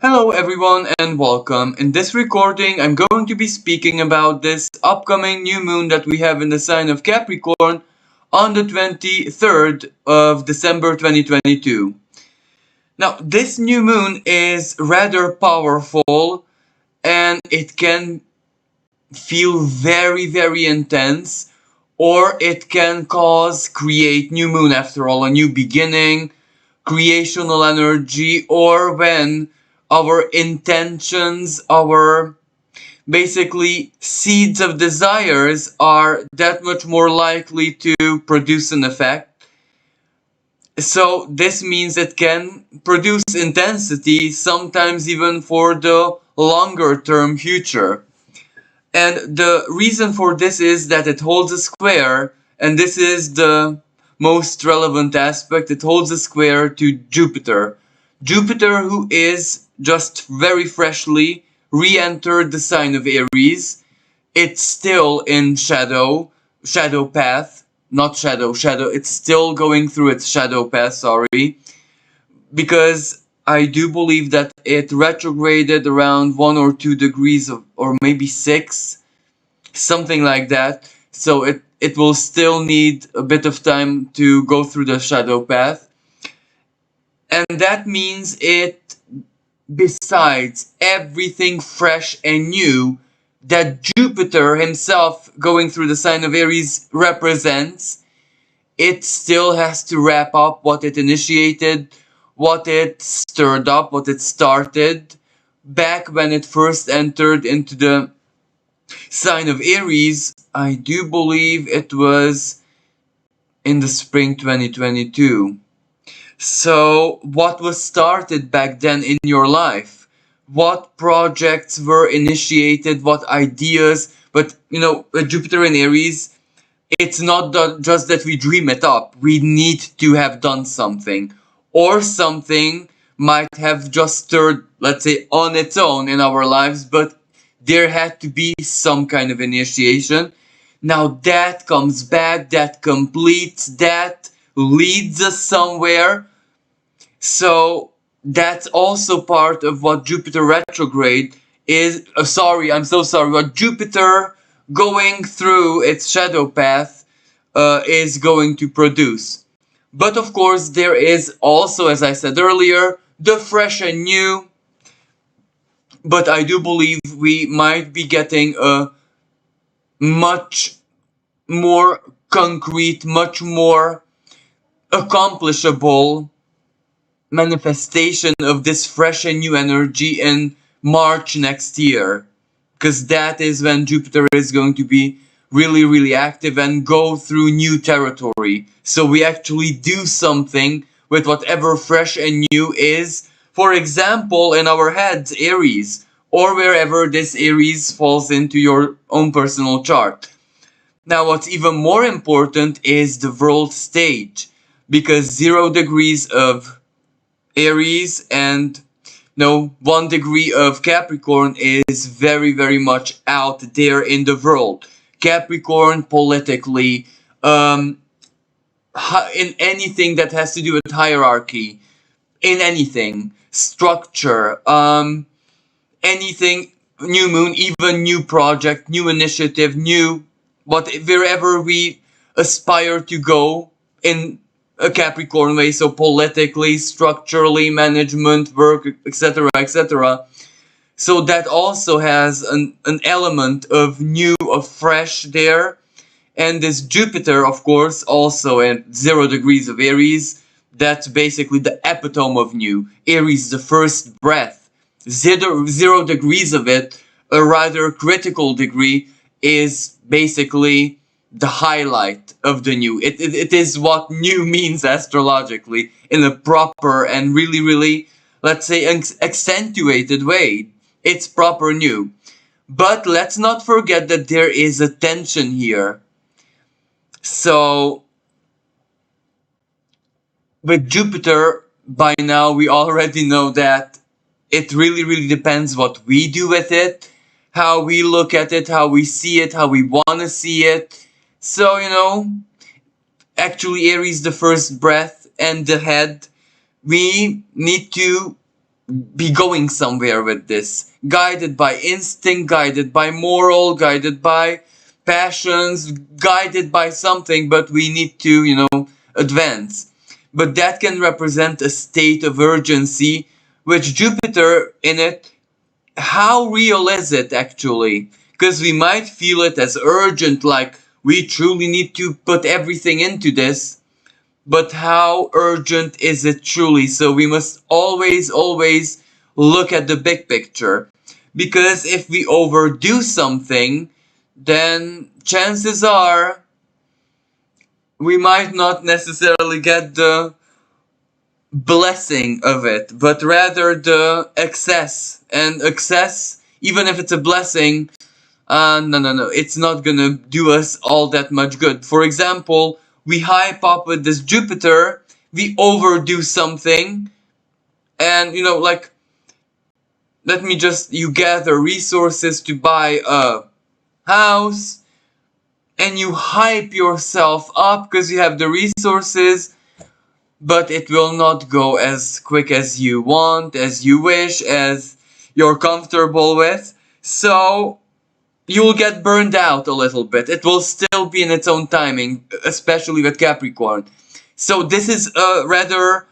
Hello everyone and welcome. In this recording I'm going to be speaking about this upcoming new moon that we have in the sign of Capricorn on the 23rd of December 2022. Now this new moon is rather powerful and it can feel very intense, or it can create new moon, after all a new beginning, creational energy, or when our intentions, our basically seeds of desires are that much more likely to produce an effect. So this means it can produce intensity, sometimes even for the longer term future. And the reason for this is that it holds a square, and this is the most relevant aspect. It holds a square to Jupiter. Jupiter, who is just very freshly re-entered the sign of Aries. It's still in shadow path, not shadow. It's still going through its shadow path, sorry, because I do believe that it retrograded around 1 or 2 degrees or maybe 6, something like that. So it will still need a bit of time to go through the shadow path. And that means it, besides everything fresh and new that Jupiter himself going through the sign of Aries represents, it still has to wrap up what it initiated, what it stirred up, what it started back when it first entered into the sign of Aries. I do believe it was in the spring 2022. So what was started back then in your life? What projects were initiated? What ideas? But with Jupiter in Aries, it's not just that we dream it up. We need to have done something. Or something might have just stirred, let's say, on its own in our lives, but there had to be some kind of initiation. Now that comes back, that completes, that leads us somewhere. So that's also part of what Jupiter retrograde is. I'm so sorry. What Jupiter going through its shadow path is going to produce. But of course, there is also, as I said earlier, the fresh and new. But I do believe we might be getting a much more concrete, much more accomplishable manifestation of this fresh and new energy in March next year, because that is when Jupiter is going to be really active and go through new territory. So we actually do something with whatever fresh and new is, for example in our heads, Aries, or wherever this Aries falls into your own personal chart. Now what's even more important is the world stage, because 0 degrees of Aries and 1 degree of Capricorn is very much out there in the world. Capricorn politically, in anything that has to do with hierarchy, in anything, structure, anything, new moon, even new project, new initiative, new wherever we aspire to go in a Capricorn way, so politically, structurally, management, work, etc. So that also has an element of new, of fresh there. And this Jupiter, of course, also at 0 degrees of Aries, that's basically the epitome of new. Aries, the first breath. 0 degrees of it, a rather critical degree, is basically the highlight of the new. It is what new means astrologically in a proper and really, let's say, accentuated way. It's proper new. But let's not forget that there is a tension here. So with Jupiter, by now we already know that it really depends what we do with it, how we look at it, how we see it, how we want to see it. So, actually Aries, the first breath and the head, we need to be going somewhere with this. Guided by instinct, guided by moral, guided by passions, guided by something, but we need to, advance. But that can represent a state of urgency, which Jupiter in it, how real is it actually? Because we might feel it as urgent, like we truly need to put everything into this, but how urgent is it truly? So we must always, always look at the big picture. Because if we overdo something, then chances are we might not necessarily get the blessing of it, but rather the excess. And excess, even if it's a blessing, no, it's not gonna do us all that much good. For example, we hype up with this Jupiter, we overdo something, and like, you gather resources to buy a house, and you hype yourself up because you have the resources, but it will not go as quick as you want, as you wish, as you're comfortable with. So you'll get burned out a little bit. It will still be in its own timing, especially with Capricorn. So this is a rather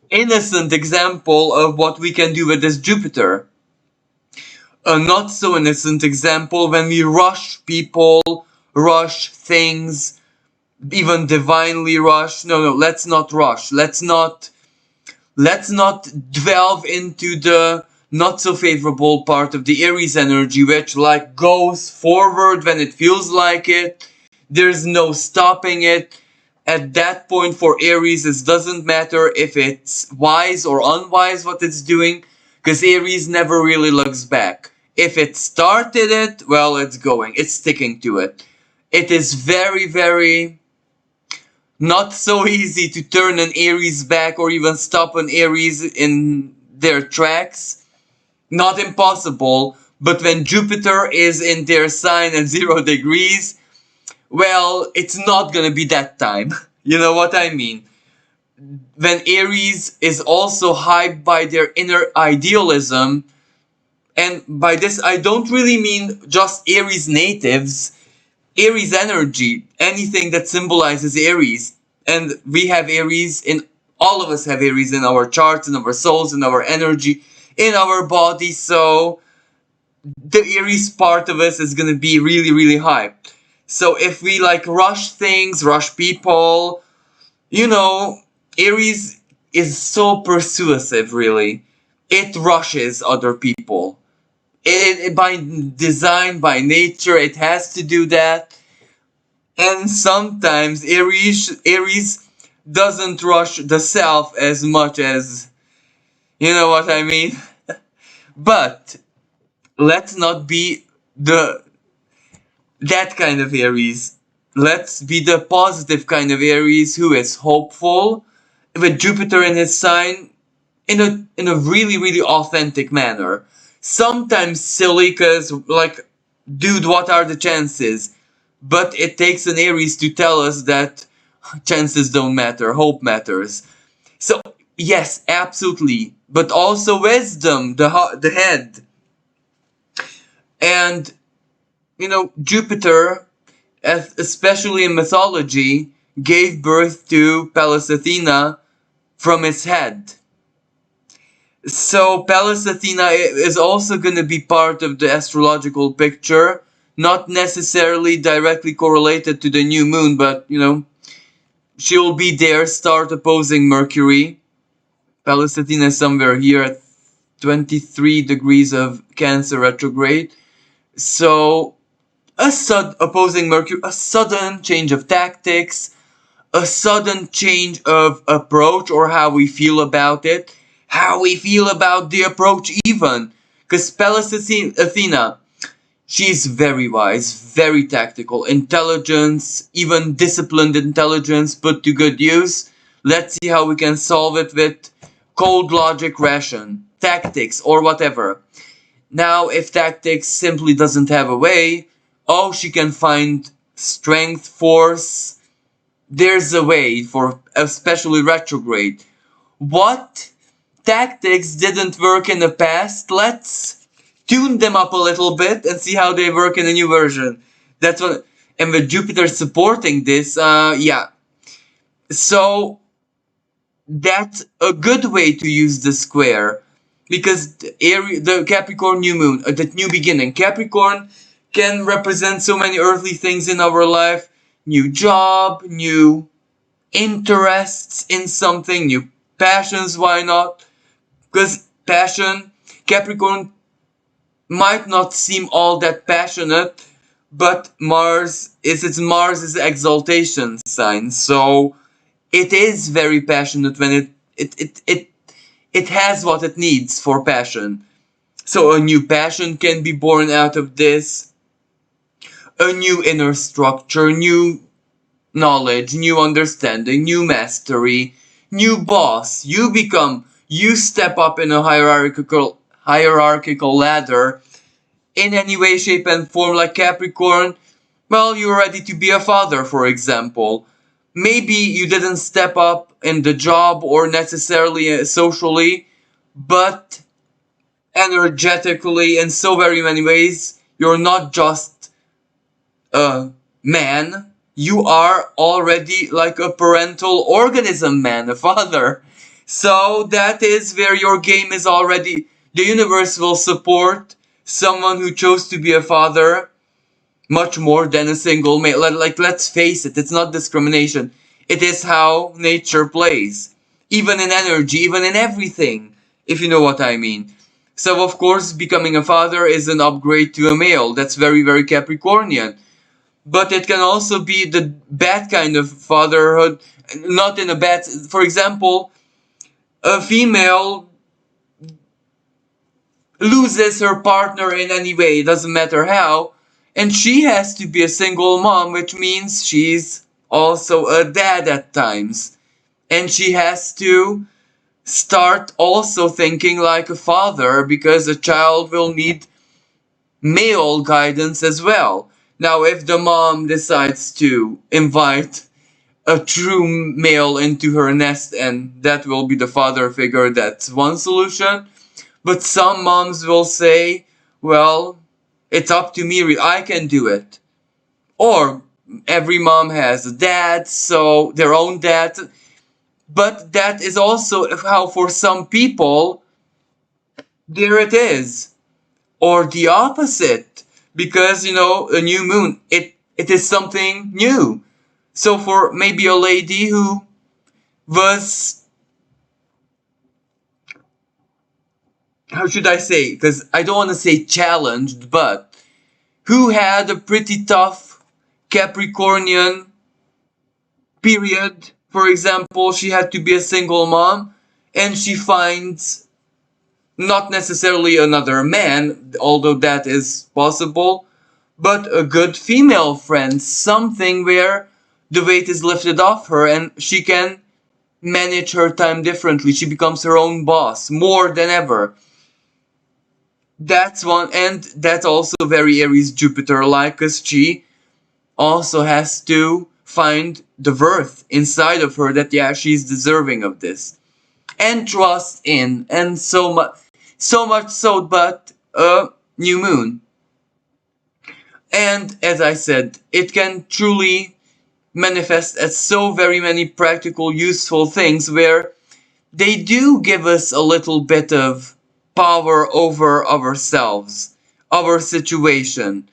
innocent example of what we can do with this Jupiter. A not so innocent example when we rush people, rush things, even divinely rush. No, let's not rush. Let's not delve into the not so favorable part of the Aries energy, which like goes forward when it feels like it. There's no stopping it. At that point for Aries, it doesn't matter if it's wise or unwise what it's doing, because Aries never really looks back. If it started it, well, it's going. It's sticking to it. It is very, very not so easy to turn an Aries back or even stop an Aries in their tracks. Not impossible, but when Jupiter is in their sign at 0 degrees, well, it's not gonna be that time. You know what I mean? When Aries is also hyped by their inner idealism, and by this I don't really mean just Aries natives, Aries energy, anything that symbolizes Aries. And we have Aries in, all of us have Aries in our charts, in our souls, in our energy, in our body. So the Aries part of us is gonna be really, really high. So if we like rush things, rush people, Aries is so persuasive, really. It rushes other people. It by design, by nature, it has to do that. And sometimes Aries doesn't rush the self as much as, you know what I mean? But let's not be that kind of Aries. Let's be the positive kind of Aries who is hopeful, with Jupiter in his sign, in a really, really authentic manner. Sometimes silly, cause like, dude, what are the chances? But it takes an Aries to tell us that chances don't matter, hope matters. So yes, absolutely, but also wisdom, the head, and Jupiter, especially in mythology, gave birth to Pallas Athena from his head. So Pallas Athena is also going to be part of the astrological picture, not necessarily directly correlated to the new moon, but she'll be there, start opposing Mercury. Pallas Athena is somewhere here at 23 degrees of Cancer retrograde. So opposing Mercury, a sudden change of tactics, a sudden change of approach, or how we feel about it, how we feel about the approach even. Because Pallas Athena, she's very wise, very tactical, intelligence, even disciplined intelligence put to good use. Let's see how we can solve it with cold logic, ration, tactics, or whatever. Now, if tactics simply doesn't have a way, oh, she can find strength, force. There's a way for especially retrograde. What tactics didn't work in the past, let's tune them up a little bit and see how they work in a new version. That's what, and with Jupiter supporting this, yeah. So that's a good way to use the square, because the Capricorn new moon, that new beginning, Capricorn can represent so many earthly things in our life: new job, new interests in something, new passions. Why not? Because passion, Capricorn might not seem all that passionate, but Mars is exaltation sign, so it is very passionate when it has what it needs for passion. So a new passion can be born out of this, a new inner structure, new knowledge, new understanding, new mastery, new boss. You step up in a hierarchical ladder in any way, shape, and form, like Capricorn. Well, you're ready to be a father, for example. Maybe you didn't step up in the job or necessarily socially, but energetically, in so very many ways, you're not just a man, you are already like a parental organism man, a father. So that is where your game is already. The universe will support someone who chose to be a father much more than a single male. Like, let's face it, it's not discrimination. It is how nature plays. Even in energy, even in everything, if you know what I mean. So, of course, becoming a father is an upgrade to a male. That's very, very Capricornian. But it can also be the bad kind of fatherhood. Not in a bad. For example, a female loses her partner in any way, doesn't matter how, and she has to be a single mom, which means she's also a dad at times. And she has to start also thinking like a father, because a child will need male guidance as well. Now, if the mom decides to invite a true male into her nest and that will be the father figure, that's one solution. But some moms will say, well, it's up to me, I can do it. Or every mom has a dad, so their own dad. But that is also how for some people, there it is. Or the opposite. Because, a new moon, it is something new. So for maybe a lady who was, how should I say? Because I don't want to say challenged, but who had a pretty tough Capricornian period. For example, she had to be a single mom, and she finds not necessarily another man, although that is possible, but a good female friend, something where the weight is lifted off her and she can manage her time differently. She becomes her own boss more than ever. That's one, and that's also very Aries Jupiter like, because she also has to find the worth inside of her that, yeah, she's deserving of this, and trust in, and so much so. But a new moon, and as I said, it can truly manifest as so very many practical, useful things where they do give us a little bit of power over ourselves, our situation.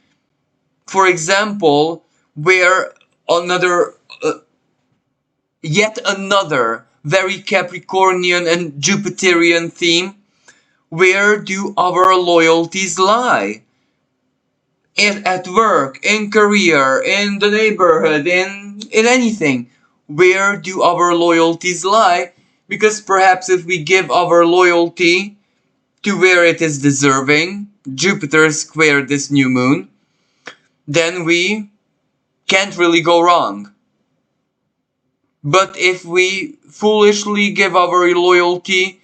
For example, where another, yet another very Capricornian and Jupiterian theme, where do our loyalties lie? At work, in career, in the neighborhood, in anything. Where do our loyalties lie? Because perhaps if we give our loyalty to where it is deserving, Jupiter square this new moon, then we can't really go wrong. But if we foolishly give our loyalty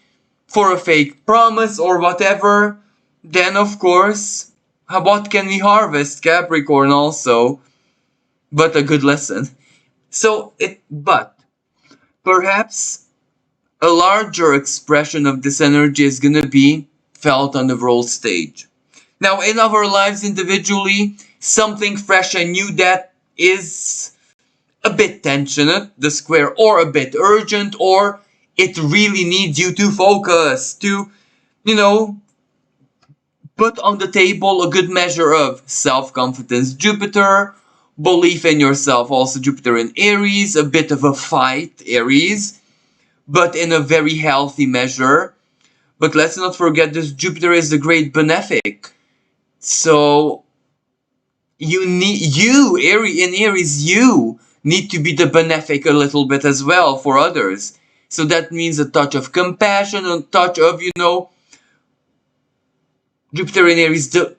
for a fake promise or whatever, then of course, what can we harvest? Capricorn also, but a good lesson. But perhaps a larger expression of this energy is going to be felt on the world stage. Now, in our lives individually, something fresh and new that is a bit tensioned, the square, or a bit urgent, or it really needs you to focus, to, you know, put on the table a good measure of self-confidence. Jupiter, belief in yourself, also Jupiter in Aries, a bit of a fight, Aries, but in a very healthy measure. But let's not forget this, Jupiter is the great benefic. So you need, in Aries, you need to be the benefic a little bit as well for others. So that means a touch of compassion, a touch of, Jupiter in Aries, the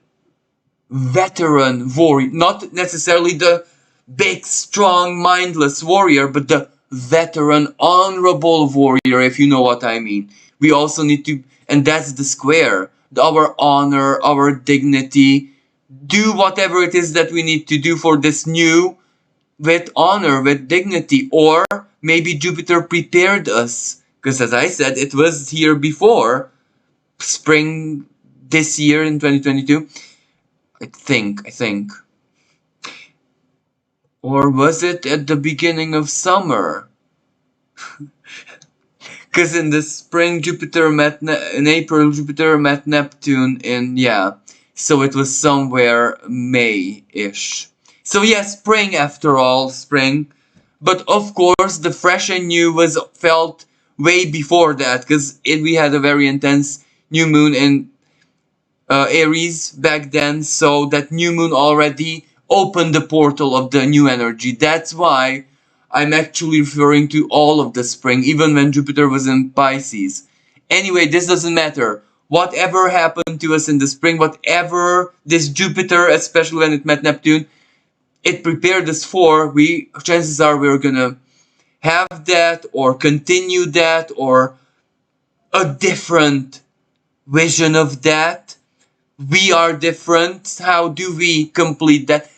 veteran warrior, not necessarily the big, strong, mindless warrior, but the veteran, honorable warrior, if you know what I mean. We also need to, and that's the square, our honor, our dignity, do whatever it is that we need to do for this new, with honor, with dignity, or maybe Jupiter prepared us, because as I said, it was here before, spring this year in 2022, I think. Or was it at the beginning of summer? Because in the spring, Jupiter met, in April, Jupiter met Neptune in, yeah. So it was somewhere May-ish. So yeah, spring after all, spring. But of course, the fresh and new was felt way before that, because we had a very intense new moon in Aries back then, so that new moon already opened the portal of the new energy. That's why I'm actually referring to all of the spring, even when Jupiter was in Pisces. Anyway, this doesn't matter. Whatever happened to us in the spring, whatever this Jupiter, especially when it met Neptune, it prepared us for, chances are we're gonna have that, or continue that, or a different vision of that. We are different. How do we complete that?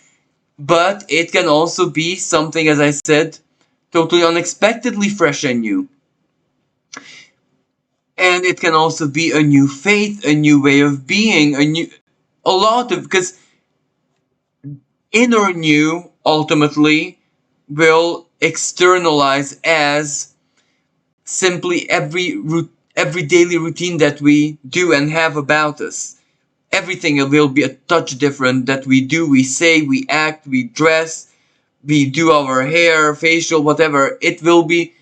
But it can also be something, as I said, totally unexpectedly fresh and new. And it can also be a new faith, a new way of being, because inner new ultimately will externalize as simply every daily routine that we do and have about us. Everything will be a touch different that we do, we say, we act, we dress, we do our hair, facial, whatever. It will be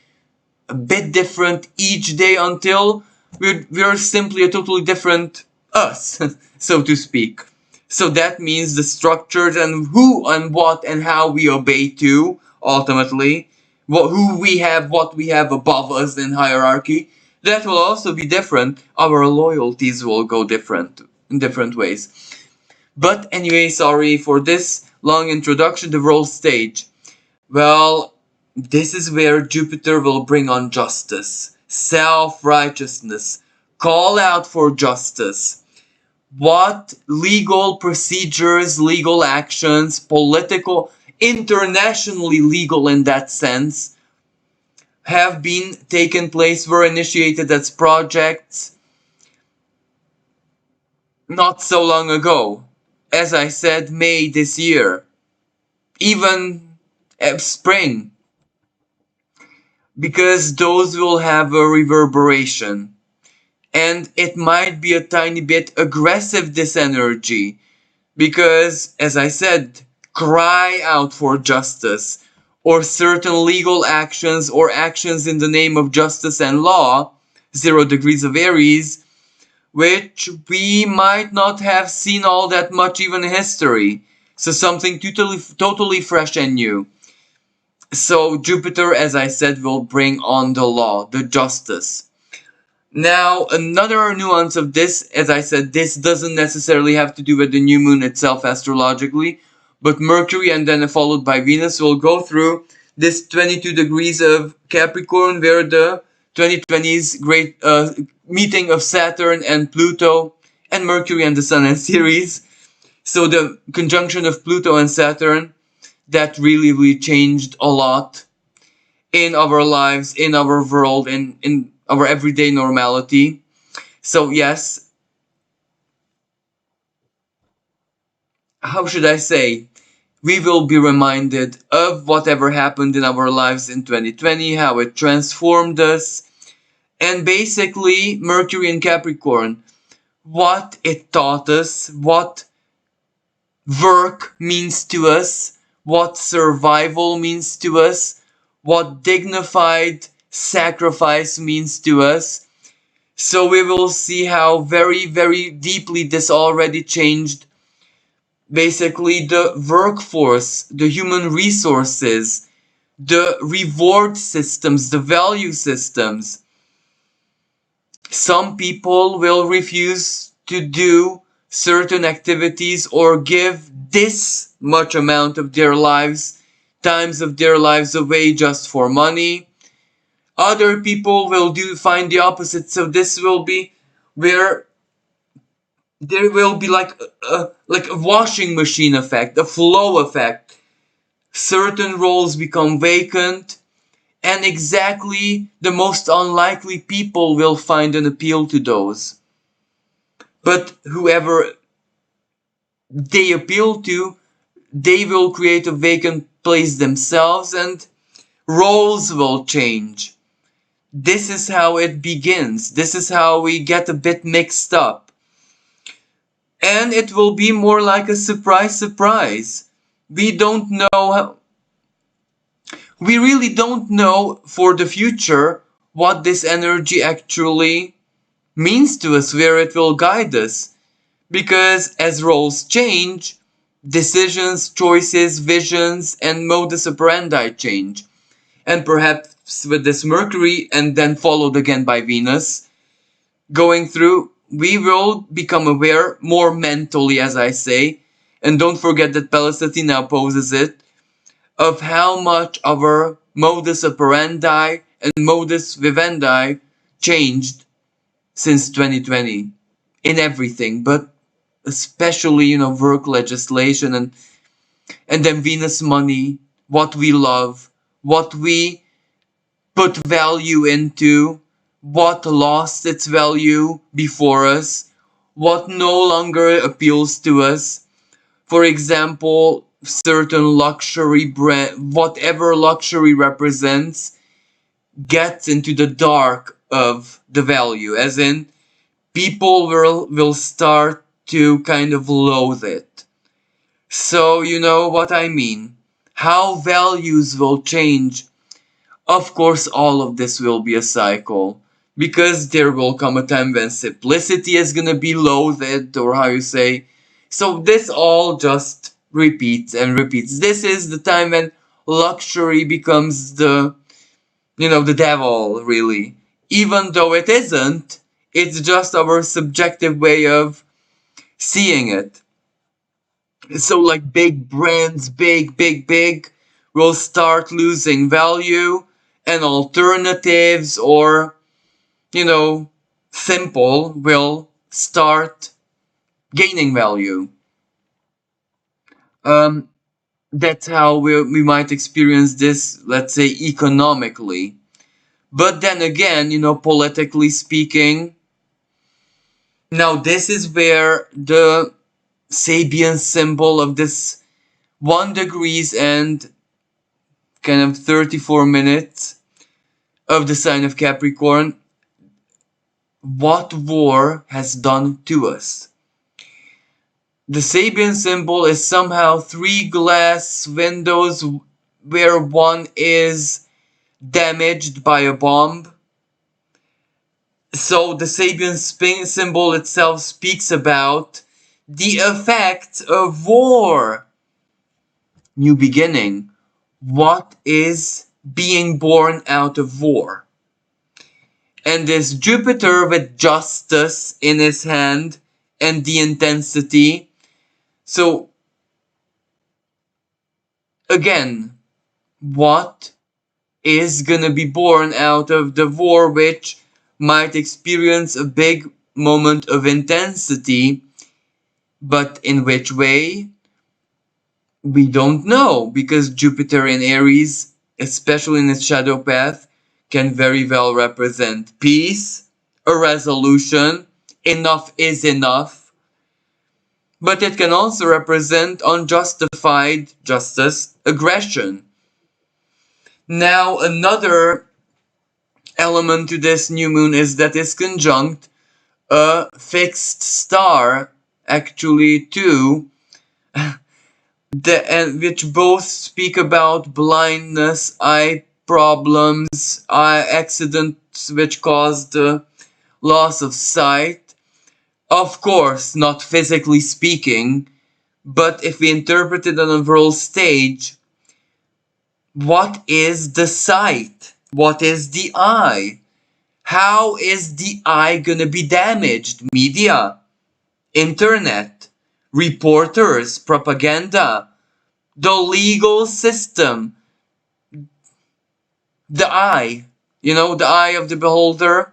a bit different each day until we're simply a totally different us, so to speak. So that means the structures and who and what and how we obey to, ultimately, who we have, what we have above us in hierarchy, that will also be different. Our loyalties will go different in different ways. But anyway, sorry for this long introduction to the world stage. Well, this is where Jupiter will bring on justice, self-righteousness, call out for justice. What legal procedures, legal actions, political, internationally legal in that sense, have been taken place, were initiated as projects not so long ago. As I said, May this year, even spring, because those will have a reverberation. And it might be a tiny bit aggressive, this energy, because, as I said, cry out for justice, or certain legal actions or actions in the name of justice and law, 0 degrees of Aries, which we might not have seen all that much even in history. So something totally fresh and new. So Jupiter, as I said, will bring on the law, the justice. Now, another nuance of this, as I said, this doesn't necessarily have to do with the new moon itself astrologically, but Mercury and then followed by Venus will go through this 22 degrees of Capricorn, where the 2020's great meeting of Saturn and Pluto and Mercury and the Sun and Ceres. So the conjunction of Pluto and Saturn, that really changed a lot in our lives, in our world, in our everyday normality. So yes, how should I say? We will be reminded of whatever happened in our lives in 2020, how it transformed us, and basically Mercury in Capricorn, what it taught us, what work means to us, what survival means to us, what dignified sacrifice means to us. So we will see how very, very deeply this already changed basically the workforce, the human resources, the reward systems, the value systems. Some people will refuse to do certain activities or give this much amount of their lives, times of their lives away just for money. Other people will find the opposite. So this will be where there will be like a washing machine effect, a flow effect. Certain roles become vacant, and exactly the most unlikely people will find an appeal to those. But whoever they appeal to, they will create a vacant place themselves and roles will change. This is how it begins. This is how we get a bit mixed up. And it will be more like a surprise, surprise. We don't know how, we really don't know for the future what this energy actually means to us, where it will guide us. Because as roles change, decisions, choices, visions, and modus operandi change. And perhaps with this Mercury, and then followed again by Venus, going through, we will become aware more mentally, as I say. And don't forget that Pelicity now poses it, of how much our modus operandi and modus vivendi changed since 2020 in everything, but especially, work legislation and then Venus money, what we love, what we put value into, what lost its value before us, what no longer appeals to us. For example, certain luxury brand, whatever luxury represents, gets into the dark of the value, as in people will start to kind of loathe it. So you know what I mean. How values will change. Of course, all of this will be a cycle. Because there will come a time when simplicity is gonna be loathed, or how you say. So this all just repeats and repeats. This is the time when luxury becomes the devil, really. Even though it isn't, it's just our subjective way of seeing it. So like big brands, big will start losing value, and alternatives or, you know, simple will start gaining value. Um, that's how we might experience this, let's say, economically. But then again, politically speaking, now this is where the Sabian symbol of this 1 degrees and kind of 34 minutes of the sign of Capricorn, what war has done to us. The Sabian symbol is somehow 3 glass windows where one is damaged by a bomb. So the Sabian symbol itself speaks about the effects of war. New beginning. What is being born out of war? And this Jupiter with justice in his hand and the intensity. So again, what is gonna be born out of the war, which might experience a big moment of intensity, but in which way? We don't know, because Jupiter in Aries, especially in its shadow path, can very well represent peace, a resolution, enough is enough, but it can also represent unjustified justice, aggression. Now, another element to this new moon is that it's conjunct a fixed star, actually two, and which both speak about blindness, eye problems, eye accidents which caused loss of sight. Of course, not physically speaking, but if we interpret it on a world stage, what is the sight? What is the eye? How is the eye gonna be damaged? Media, internet, reporters, propaganda, the legal system, the eye, the eye of the beholder.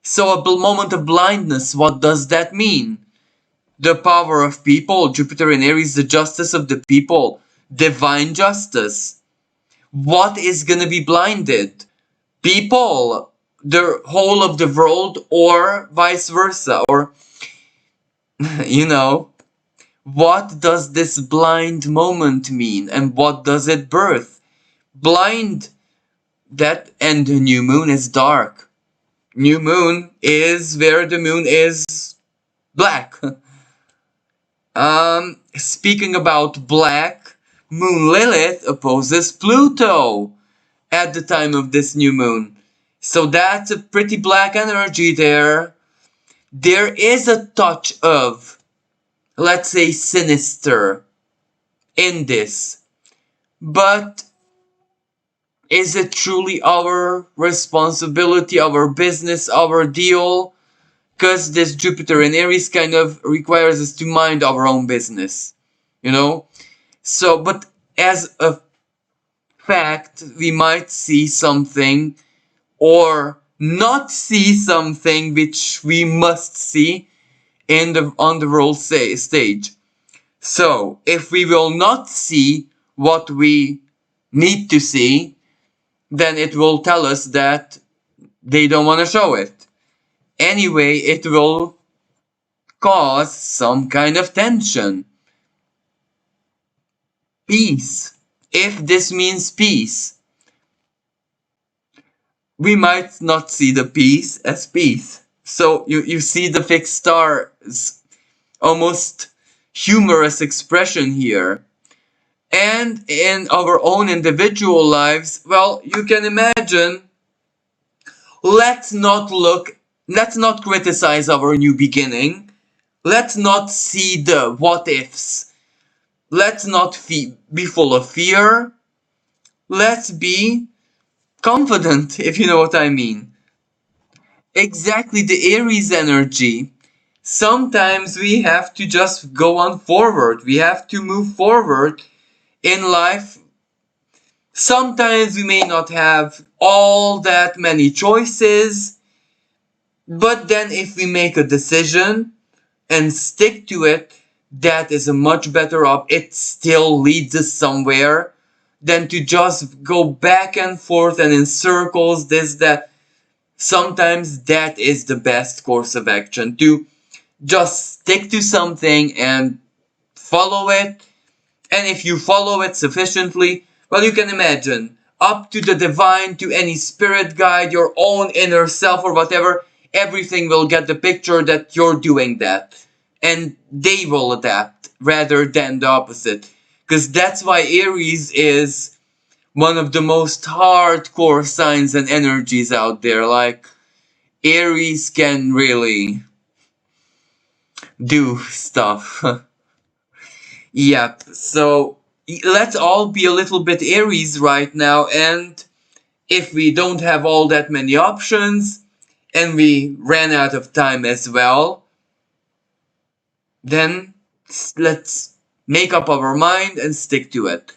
So a moment of blindness, what does that mean? The power of people, Jupiter in Aries, the justice of the people, divine justice. What is gonna be blinded? People, the whole of the world, or vice versa, or, you know, what does this blind moment mean, and what does it birth? Blind, that, and the new moon is dark. New moon is where the moon is black. Speaking about black, Moon Lilith opposes Pluto at the time of this new moon. So that's a pretty black energy there. There is a touch of, let's say, sinister in this. But is it truly our responsibility, our business, our deal? Because this Jupiter in Aries kind of requires us to mind our own business, So, but as a fact, we might see something or not see something which we must see on the world stage. So, if we will not see what we need to see, then it will tell us that they don't want to show it. Anyway, it will cause some kind of tension. Peace. If this means peace, we might not see the peace as peace. So you see the fixed star's almost humorous expression here. And in our own individual lives, well, you can imagine, let's not criticize our new beginning. Let's not see the what ifs. Let's not be full of fear. Let's be confident, if you know what I mean. Exactly, the Aries energy. Sometimes we have to just go on forward. We have to move forward in life. Sometimes we may not have all that many choices, but then if we make a decision and stick to it, that is a much better option. It still leads us somewhere than to just go back and forth and in circles, this, that. Sometimes that is the best course of action, to just stick to something and follow it. And if you follow it sufficiently, well, you can imagine, up to the divine, to any spirit guide, your own inner self or whatever, everything will get the picture that you're doing that. And they will adapt rather than the opposite. Because that's why Aries is one of the most hardcore signs and energies out there. Like, Aries can really do stuff. Yep, so let's all be a little bit Aries right now, and if we don't have all that many options, and we ran out of time as well, then let's make up our mind and stick to it.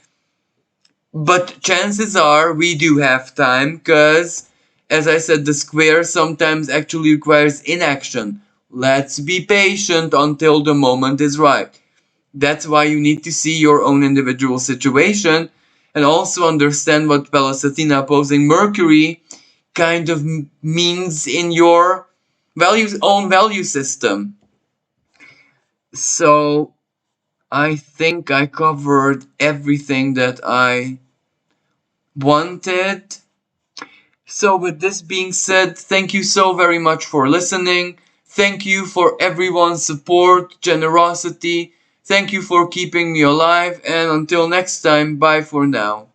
But chances are we do have time, because, as I said, the square sometimes actually requires inaction. Let's be patient until the moment is right. That's why you need to see your own individual situation and also understand what Pallas Athena opposing Mercury kind of means in your own value system. So I think I covered everything that I wanted. So, with this being said, thank you so very much for listening. Thank you for everyone's support, generosity. Thank you for keeping me alive. And until next time, bye for now.